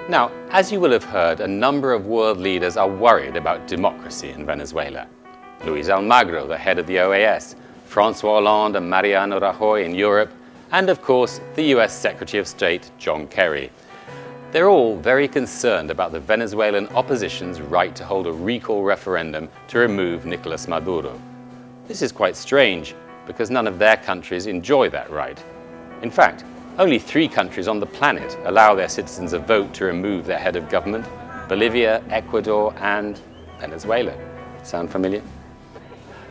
Now, as you will have heard, a number of world leaders are worried about democracy in Venezuela. Luis Almagro, the head of the OAS, François Hollande and Mariano Rajoy in Europe, and of course, the US Secretary of State, John Kerry. They're all very concerned about the Venezuelan opposition's right to hold a recall referendum to remove Nicolas Maduro. This is quite strange, because none of their countries enjoy that right. In fact, only 3 countries on the planet allow their citizens a vote to remove their head of government: Bolivia, Ecuador, and Venezuela. Sound familiar?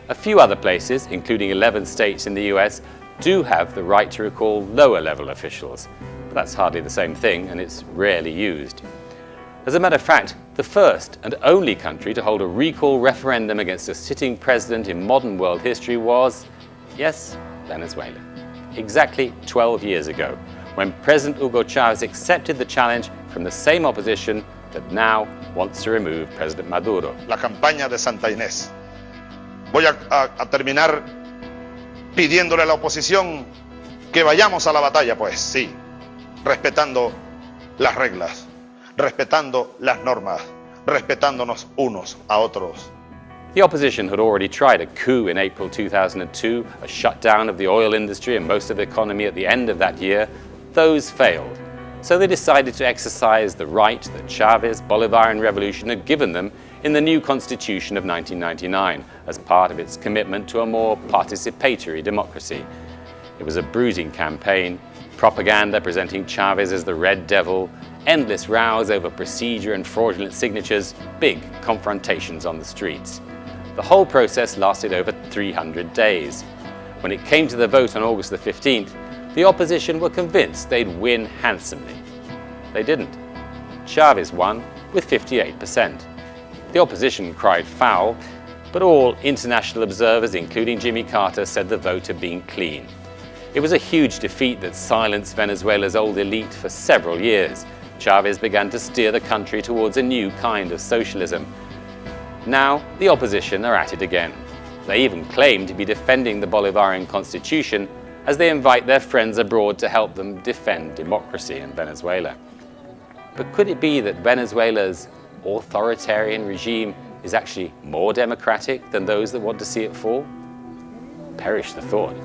A few other places, including 11 states in the US, do have the right to recall lower-level officials. But that's hardly the same thing, and it's rarely used. As a matter of fact, the first and only country to hold a recall referendum against a sitting president in modern world history was, yes, Venezuela. Exactly 12 years ago, when President Hugo Chavez accepted the challenge from the same opposition that now wants to remove President Maduro. La campaña de Santa Inés. Voy a terminar pidiéndole a la oposición que vayamos a la batalla, pues sí, respetando las reglas, respetando las normas, respetándonos unos a otros. The opposition had already tried a coup in April 2002, a shutdown of the oil industry and most of the economy at the end of that year. Those failed. So they decided to exercise the right that Chavez's Bolivarian revolution had given them in the new constitution of 1999 as part of its commitment to a more participatory democracy. It was a bruising campaign, propaganda presenting Chavez as the Red Devil, endless rows over procedure and fraudulent signatures, big confrontations on the streets. The whole process lasted over 300 days. When it came to the vote on August the 15th, the opposition were convinced they'd win handsomely. They didn't. Chavez won with 58%. The opposition cried foul, but all international observers, including Jimmy Carter, said the vote had been clean. It was a huge defeat that silenced Venezuela's old elite for several years. Chavez began to steer the country towards a new kind of socialism. Now, the opposition are at it again. They even claim to be defending the Bolivarian constitution as they invite their friends abroad to help them defend democracy in Venezuela. But could it be that Venezuela's authoritarian regime is actually more democratic than those that want to see it fall? Perish the thought.